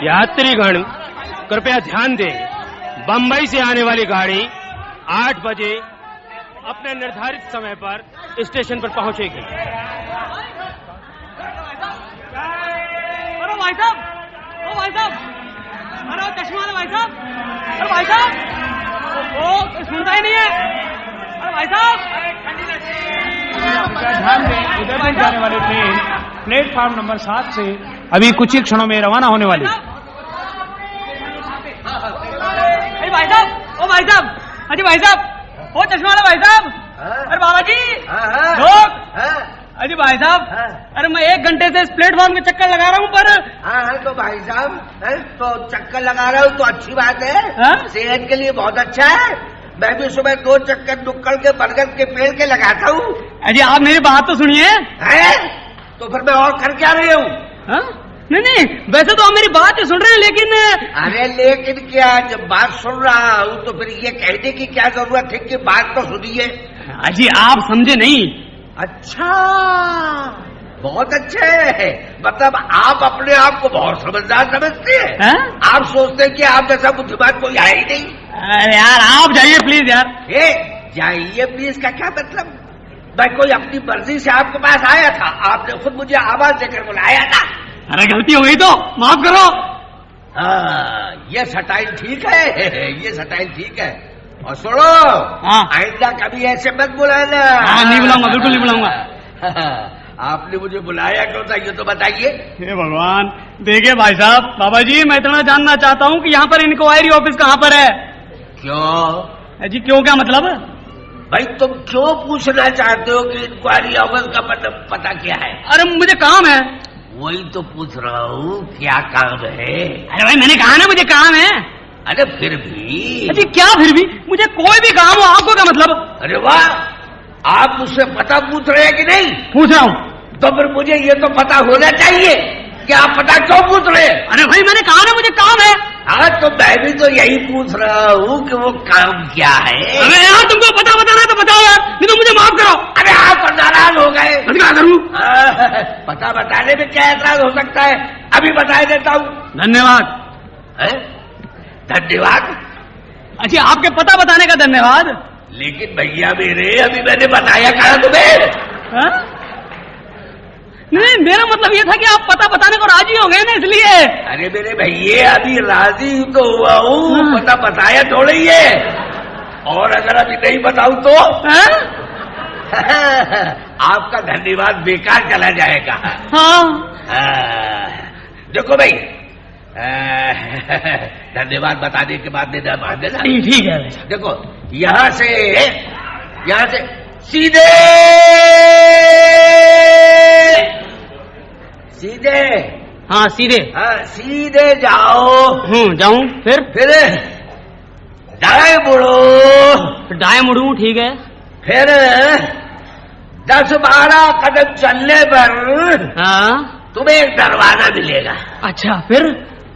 यात्रीगण कृपया ध्यान दें, बंबई से आने वाली गाड़ी 8 बजे अपने निर्धारित समय पर स्टेशन पर पहुंचेगी। अरे भाई साहब, ओ भाई साहब, अरे चश्मा वाले भाई साहब, अरे भाई साहब, ओ सुनता ही नहीं है। अरे भाई साहब, ध्यान दें, उधर से जाने वाली ट्रेन प्लेटफॉर्म नंबर 7 से अभी कुछ ही क्षणों में रवाना होने वाली। अरे भाई साहब, ओ भाई साहब, अजी भाई साहब, ओ चश्मा वाला भाई साहब, अरे बाबा जी, लोग, अजी भाई साहब, अरे मैं 1 घंटे से इस प्लेटफॉर्म के चक्कर लगा रहा हूँ पर। हाँ तो भाई साहब, तो चक्कर लगा रहा हूँ तो अच्छी बात है, सेहत के लिए बहुत अच्छा है। मैं भी सुबह 2 चक्कर नुक्कड़ के बरगद के पेड़ के लगाता हूँ। अजी आप मेरी बात तो सुनिए। तो फिर मैं और कर क्या रही हूँ? नहीं, वैसे तो आप मेरी बात ही सुन रहे हैं, लेकिन अरे लेकिन क्या, जब बात सुन रहा हूँ तो फिर ये कहने की क्या जरूरत है कि बात तो सुनिए। अजी आप समझे नहीं। अच्छा, बहुत अच्छे है। मतलब आप अपने आप को बहुत समझदार समझते हैं। आप सोचते हैं कि आप जैसा बुद्धिमान कोई है ही नहीं। अरे यार आप जाइए प्लीज यार। जाइए प्लीज का क्या मतलब? मैं कोई अपनी मर्जी से आपके पास आया था, आपने खुद मुझे आवाज देकर बुलाया था। अरे गलती हो गई तो माफ करो। ये स्टाइल ठीक है, ये स्टाइल ठीक है। और सुनो, आइंदा कभी ऐसे मत बुलाना। नहीं बुलाऊंगा, बिल्कुल नहीं बुलाऊंगा। आपने मुझे बुलाया क्यों था ये तो बताइए। हे भगवान, देखिए भाई साहब, बाबा जी मैं इतना जानना चाहता हूँ कि यहाँ पर इंक्वायरी ऑफिस कहाँ पर है। क्यों जी? क्यों क्या मतलब? भाई तुम क्यों पूछना चाहते हो कि इंक्वायरी ऑफिस का पता क्या है? अरे मुझे काम है। वही तो पूछ रहा हूँ, क्या काम है? अरे भाई मैंने कहा ना मुझे काम है। अरे फिर भी। अरे क्या फिर भी? मुझे कोई भी काम हो, आपको क्या मतलब? अरे वाह, आप मुझसे पता पूछ रहे हैं कि नहीं? पूछ रहा हूँ। तो फिर मुझे ये तो पता होना चाहिए कि आप पता क्यों पूछ रहे हैं? अरे भाई मैंने कहा ना मुझे काम है। हाँ तो मैं भी तो यही पूछ रहा हूँ कि वो काम क्या है। अरे यार तुमको पता बताना है तो बताओ यार, नहीं तो मुझे माफ करो। अरे आप नाराज हो गए। क्या करूँ? पता बताने में क्या ऐतराज हो सकता है? अभी बता देता हूँ। धन्यवाद। धन्यवाद? अच्छा आपके पता बताने का धन्यवाद। लेकिन भैया मेरे, अभी मैंने बताया कहा तुम्हें? नहीं मेरा मतलब ये था कि आप पता बताने को राजी हो गए ना, इसलिए। अरे मेरे भैया अभी राजी तो हुआ हूँ, पता बताया थोड़ा ही है। और अगर अभी नहीं बताऊं तो आपका धन्यवाद बेकार चला जाएगा। देखो भाई, धन्यवाद बताने के बाद देना मान देना। ठीक है। देखो यहाँ से सीधे हाँ सीधे जाओ। जाऊं? फिर दाएं मुड़ो। दाएं मुड़ूं? ठीक है। फिर 10-12 कदम चलने पर तुम्हें एक दरवाजा मिलेगा। अच्छा फिर?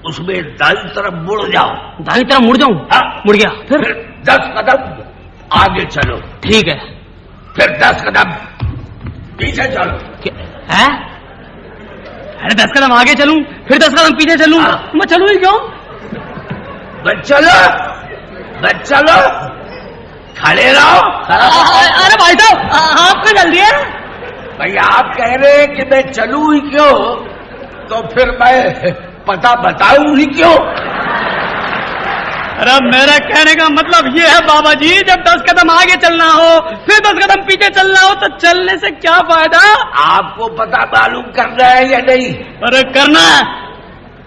उसमें दाईं तरफ मुड़ जाओ। दाईं तरफ मुड़ जाऊं? मुड़ गया। फिर 10 कदम आगे चलो। ठीक है। फिर 10 कदम पीछे चलो। है? अरे 10 कदम आगे चलूं, फिर 10 कदम पीछे चलूं? मैं चलूं ही क्यों? मत चलो, खड़े रहो। अरे भाई साहब आपका जल्दी है। भाई आप कह रहे हैं कि मैं चलूं ही क्यों, तो फिर मैं पता बताऊं ही क्यों? अरे मेरा कहने का मतलब ये है बाबा जी, जब 10 कदम आगे चलना हो फिर 10 कदम पीछे चलना हो तो चलने से क्या फायदा? आपको पता मालूम करना है या नहीं? अरे करना है।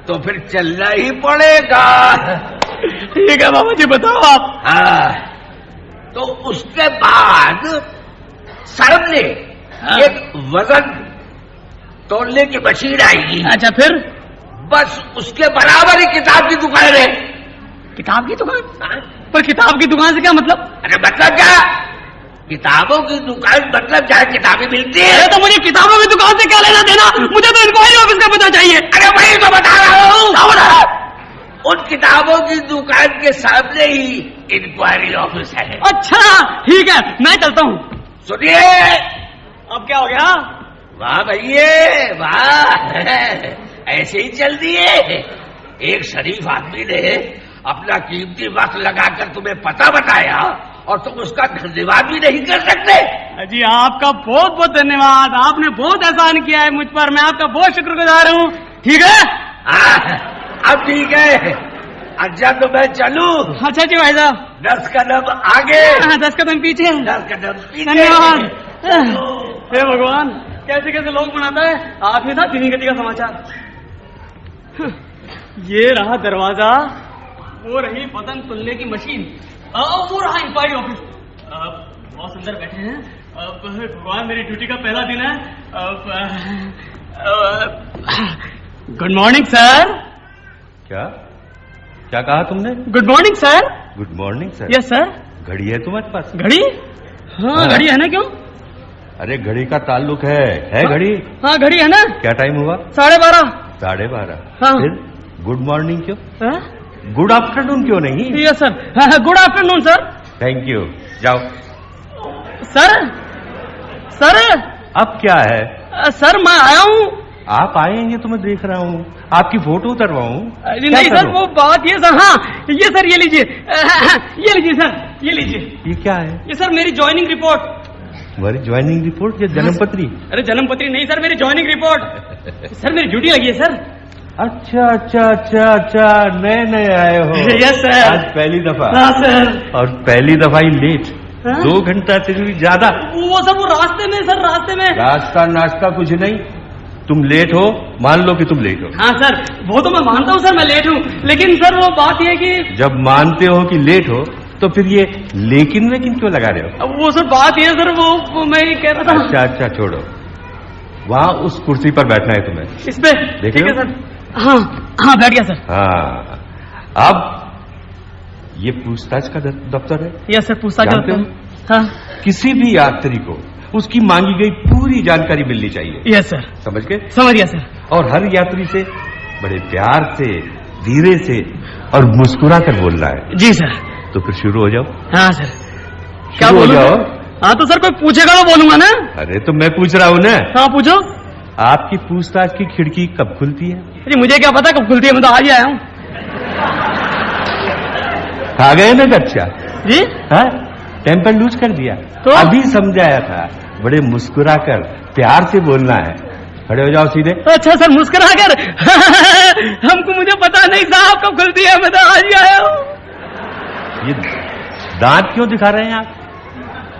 तो फिर चलना ही पड़ेगा। ठीक है बाबा जी बताओ आप। तो उसके बाद सामने एक वजन तोलने की मशीन आएगी। अच्छा फिर? बस उसके बराबर ही किताब की दुकान है। किताब की दुकान? पर किताब की दुकान से क्या मतलब? अरे मतलब क्या? किताबों की दुकान मतलब जहाँ किताबें मिलती है। अरे तो मुझे किताबों की दुकान से क्या लेना देना? मुझे तो इंक्वायरी ऑफिस का पता चाहिए। अरे वही तो बता रहा हूँ। उन किताबों की दुकान के सामने ही इंक्वायरी ऑफिस है। अच्छा ठीक है, मैं चलता हूँ। सुनिए। अब क्या हो गया? वाह भैया वाह, ऐसे ही चल दिए। एक शरीफ आदमी ने अपना कीमती वक्त लगाकर तुम्हें पता बताया और तुम उसका धन्यवाद भी नहीं कर सकते। जी आपका बहुत बहुत धन्यवाद, आपने बहुत एहसान किया है मुझ पर, मैं आपका बहुत शुक्रगुजार हूँ। ठीक है अब ठीक है, अच्छा तो मैं चलूं? अच्छा जी भाई साहब, 10 कदम आगे, 10 कदम पीछे, 10 कदम पीछे। धन्यवाद। हे भगवान, कैसे कैसे लोग बनाता है, आप ही था धीमी गति का समाचार। ये रहा दरवाजा, वो रही बटन तुलने की मशीन, वो रहा इंक्वायरी ऑफिस। बहुत सुंदर बैठे हैं। भगवान मेरी ड्यूटी का पहला दिन है। Good morning sir. क्या क्या कहा तुमने? Good morning sir. Good morning sir. Yes sir. घड़ी है तुम्हारे पास? घड़ी? हाँ घड़ी है ना। क्यों? अरे घड़ी का ताल्लुक है घड़ी? हाँ घड़ी है ना। क्या टाइम हुआ? 12:30। 12:30? हाँ। फिर गुड मॉर्निंग क्यों? हाँ? गुड आफ्टरनून क्यों नहीं? Yes sir. Good afternoon sir. Thank you, जाओ। सर सर अब क्या है? सर मैं आया हूँ। आप आएंगे तो मैं देख रहा हूँ, आपकी फोटो उतरवाऊँ? नहीं सर, वो बात ये सर। हाँ ये सर, ये लीजिए, ये लीजिए सर, ये लीजिए। ये क्या है? ये सर मेरी ज्वाइनिंग रिपोर्ट। तुम्हारी ज्वाइनिंग रिपोर्ट या जन्मपत्री? अरे जन्मपत्री नहीं सर, मेरी ज्वाइनिंग रिपोर्ट। सर मेरी ड्यूटी लगी है सर। अच्छा अच्छा अच्छा अच्छा, नए नए आए हो? Yes sir. आज पहली दफा? हाँ सर। और पहली दफा ही लेट? 2 घंटा से भी ज्यादा? वो सब वो रास्ते में सर, रास्ते में। रास्ता नाश्ता कुछ नहीं, तुम लेट हो, मान लो कि तुम लेट हो। हाँ सर, वो तो मैं मानता हूँ सर, मैं लेट हूँ, लेकिन सर वो बात ये कि जब मानते हो कि लेट हो तो फिर ये लेकिन क्यों लगा रहे हो? वो सर बात ये सर, वो मैं ये कह रहा था। अच्छा अच्छा छोड़ो, वहाँ उस कुर्सी पर बैठना है तुम्हें। इस पे? ठीक है सर। हाँ हाँ बैठ गया सर। हाँ, अब ये पूछताछ का दफ्तर है। यस सर, पूछताछ का दफ्तर। हाँ। किसी भी यात्री को उसकी मांगी गई पूरी जानकारी मिलनी चाहिए। Yes sir. समझ गए? समझ गया सर। और हर यात्री से बड़े प्यार से, धीरे से और मुस्कुरा कर बोलना है। जी सर। तो फिर शुरू हो जाओ। हाँ सर। क्या बोल जाओ? हाँ तो सर कोई पूछेगा तो बोलूंगा ना। अरे तो मैं पूछ रहा हूँ ना। हाँ पूछो। आपकी पूछताछ की खिड़की कब खुलती है? जी मुझे क्या पता कब खुलती है, मैं तो आज ही आया हूँ। आ गए ना कक्षा? जी हाँ, टेम्पर लूज कर दिया तो? अभी समझाया था, बड़े मुस्कुरा कर प्यार से बोलना है। खड़े हो जाओ सीधे। अच्छा सर, मुस्कुरा कर। हमको मुझे पता नहीं साहब कब खुलती है, मैं तो आज ही आया हूँ। ये दांत क्यों दिखा रहे हैं आप?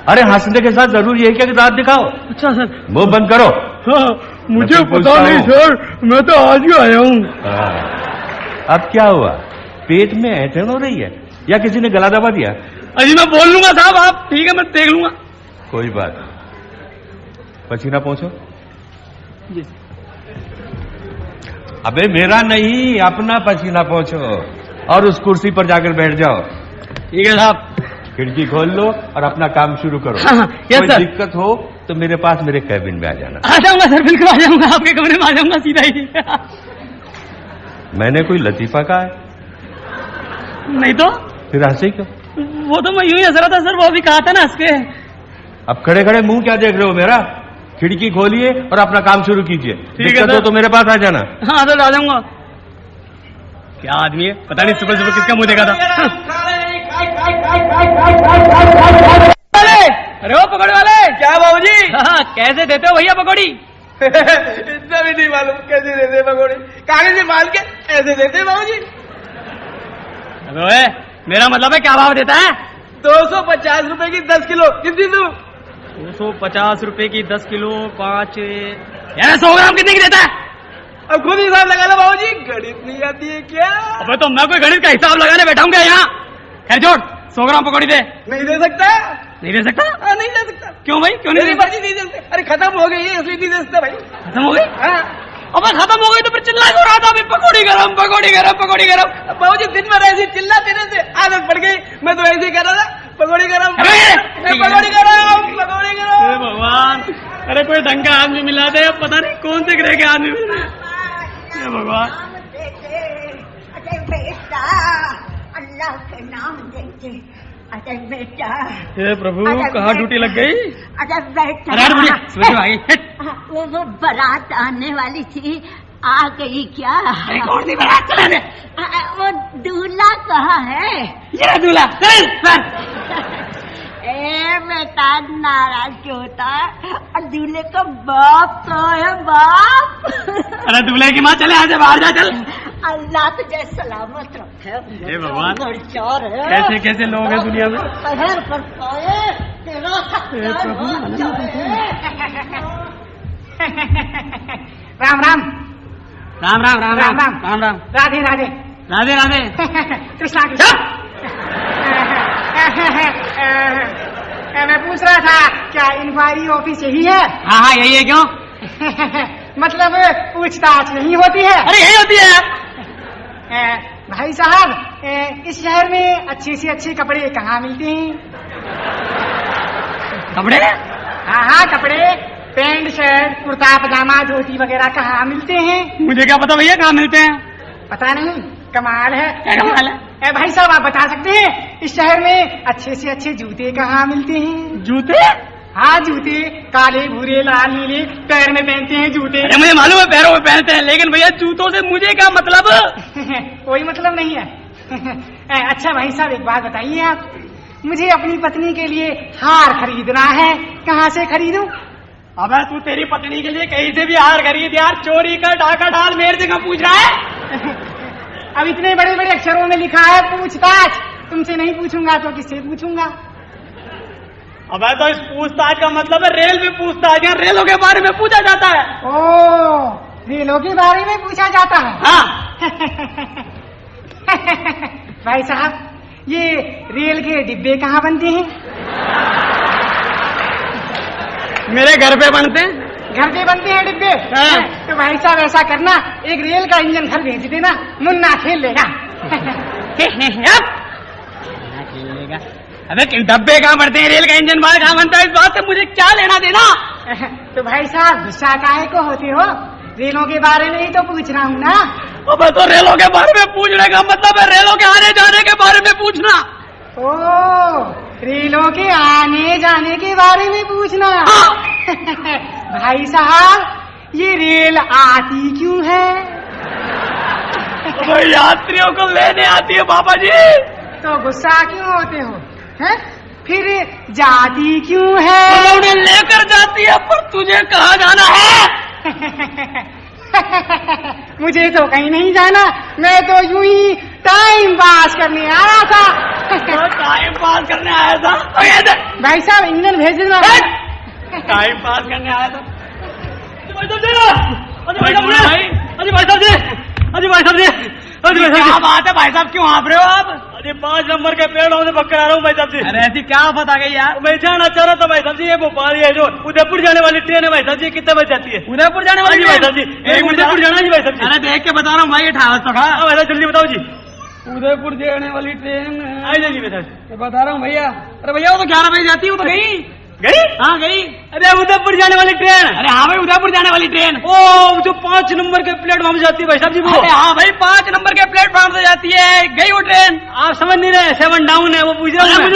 अरे हंसने के साथ जरूर यही क्या कि दांत दिखाओ? अच्छा सर। मुंह बंद करो। हाँ, मुझे पता नहीं सर, मैं तो आज ही आया हूँ। अब क्या हुआ? पेट में ऐंठन हो रही है या किसी ने गला दबा दिया? अजी मैं बोल लूंगा साहब, आप ठीक है मैं देख लूंगा। कोई बात। पसीना पहुंचो। अबे मेरा नहीं, अपना पसीना पहुंचो और उस कुर्सी पर जाकर बैठ जाओ। ठीक है साहब। खिड़की खोल लो और अपना काम शुरू करो। हाँ, कोई दिक्कत हो तो मेरे पास, मेरे कैबिन में आ जाना। आ जाऊंगा सर, बिल्कुल आ जाऊंगा, आपके कमरे में आ जाऊंगा सीधा ही। मैंने कोई लतीफा कहा है? नहीं तो फिर हंसे क्यों? वो तो मैं यूं ही हंस रहा था सर, वो अभी कहा था ना हंस के। अब खड़े खड़े मुंह क्या देख रहे हो मेरा? खिड़की खोलिए और अपना काम शुरू कीजिए। दिक्कत हो तो मेरे पास आ जाना। हाँ सर आ जाऊंगा। क्या आदमी है, पता नहीं सुबह सुबह किसका मुंह देखा था। अरे वो पकौड़े वाले। क्या बाबूजी? हाँ, कैसे देते हो भैया पकौड़ी? इतना भी नहीं मालूम कैसे देते पकौड़ी, कागज में माल के ऐसे देते बाबूजी। मेरा मतलब है क्या भाव देता है? 250 रुपए की 10 किलो। कितनी दूं? 250 रुपए की 10 किलो 5 यार 100 ग्राम कितने की देता है? अब खुद हिसाब लगा लो बाबूजी, गणित नहीं आती है क्या? अबे तो मैं कोई गणित का हिसाब लगाने बैठा हूँ क्या यहाँ? खैर छोड़, 100 ग्राम पकौड़ी दे। नहीं दे सकता। नहीं दे सकता? नहीं दे सकता। क्यों भाई, क्यों नहीं दे सकता? नहीं दे सकते। अरे खत्म हो गई है इसलिए नहीं दे सकता भाई। खत्म हो गई? हाँ। अब खत्म हो गई तो फिर चिल्ला क्यों रहा था? अभी पकौड़ी गरम, पकौड़ी गरम, पकौड़ी गरम। बाबूजी दिन भर ऐसी चिल्लाते रहते, आदत पड़ गई। मैं तो ऐसे ही कर रहा था, पकौड़ी गरम, पकौड़ी गरम, पकौड़ी गरम। भगवान, अरे कोई ढंग का आदमी मिला दे, अब पता नहीं कौन से ग्रह के आदमी मिले। भगवान अरे बेटा, अल्लाह के नाम देते। अरे बेटा, हे प्रभु, कहाँ ड्यूटी लग गई? अरे बेटा, वो बारात आने वाली थी, आ गई क्या? कौन सी बारात? चला दे। वो दूल्हा कहाँ है? ये दूल्हा चल सर। ए बेटा नाराज क्यों होता है? और दूल्हे का बाप तो है बाप। अरे दूल्हे की माँ चले यहाँ से बाहर जा चल। अल्लाह तुझे सलामत रखे। हे भगवान। बड़चार है। कैसे कैसे लोग हैं दुनिया में। शहर पर पाए तेरा सत्कार राम राम राम राम राम राम राम राम राम राधे राधे राधे राधे कृष्णा कृष्णा। मैं पूछ रहा था क्या इंक्वायरी ऑफिस यही है? हाँ हाँ यही है। क्यों? मतलब पूछताछ यही होती है? अरे यही होती है। भाई साहब इस शहर में अच्छे से अच्छे कपड़े कहाँ मिलते हैं? कपड़े? हाँ हाँ कपड़े, पैंट शर्ट कुर्ता पजामा धोती वगैरह कहाँ मिलते हैं? मुझे क्या पता भैया कहाँ मिलते हैं। पता नहीं। कमाल है। क्या कमाल है? भाई साहब आप बता सकते हैं इस शहर में अच्छे से अच्छे जूते कहाँ मिलते हैं? जूते? हाँ जूते, काले भूरे लाल नीले पैर में पहनते हैं जूते। अरे मुझे मालूम है पैरों में पहनते हैं, लेकिन भैया जूतों से मुझे क्या मतलब? कोई मतलब नहीं है। अच्छा भाई साहब एक बात बताइए आप, मुझे अपनी पत्नी के लिए हार खरीदना है, कहाँ से खरीदूं? अबे तू तेरी पत्नी के लिए कहीं से भी हार खरीद यार, चोरी कर डाका डाल मेरे से क्यों पूछ रहा है? अब इतने बड़े बड़े अक्षरों में लिखा है पूछताछ, तुमसे नहीं पूछूंगा तो किससे पूछूंगा? अबे तो इस पूछताछ का मतलब है रेल में पूछताछ, यहाँ रेलों के बारे में पूछा जाता है। ओ रेलों के बारे में पूछा जाता है। हाँ। भाई साहब ये रेल के डिब्बे कहाँ बनते हैं? मेरे घर पे बनते हैं। घर पे बनते हैं डिब्बे? हाँ। तो भाई साहब ऐसा करना, एक रेल का इंजन घर भेज देना, मुन्ना खेल लेगा। खेल लेगा? अबे डब्बे कहाँ बनते हैं, रेल का इंजन बाहर कहाँ बनता है, इस बात से मुझे क्या लेना देना? तो भाई साहब गुस्सा काहे को होते हो? रेलों के बारे में ही तो पूछ रहा हूँ ना। अबे तो रेलों के बारे में पूछने का मतलब है रेलों के आने जाने के बारे में पूछना। ओ रेलों के आने जाने के बारे में पूछना। भाई साहब ये रेल आती क्यों है? तो यात्रियों को लेने आती है बाबा जी। तो गुस्सा क्यों होते हो? हैं? फिर जाती क्यों है? उन्हें लेकर जाती है, पर तुझे कहाँ जाना है? मुझे तो कहीं नहीं जाना, मैं तो यूं ही टाइम पास करने आया था। टाइम पास करने आया था? भाई साहब इंजन भेज देना। टाइम पास करने आया था। क्या बात है भाई साहब, क्यों हाँप रहे हो आप? अरे 5 नंबर के पेड़ों से पकड़ आ रहा हूँ भाई साहब जी। अरे ऐसी क्या बात आ गई यार? मैं जाना चाह रहा था भाई साहब जी, ये भोपाल है जो उदयपुर जाने वाली ट्रेन है भाई साहब जी, कितने बजे जाती है? उदयपुर जाने वाली भाई साहब जी, उदयपुर जाना जी भाई साहब जी। अरे देख के बता रहा हूँ भाई, ये ठहर तो खा। भाई साहब जल्दी बताओ जी। उदयपुर जाने वाली ट्रेन आई जाएगी भाई साहब, बता रहा हूँ भैया। अरे भैया वो तो 11 बजे जाती है, वो तो गई। गई? हाँ गई। अरे उदयपुर जाने वाली ट्रेन। अरे हाँ भाई उदयपुर जाने वाली ट्रेन, ओ जो 5 नंबर के प्लेटफॉर्म से जाती है भाई साहब जी वो। अरे हाँ भाई 5 नंबर के प्लेटफॉर्म से जाती है, गई वो ट्रेन। आप समझ नहीं रहे, 7 डाउन है वो पूछ रहा हूँ।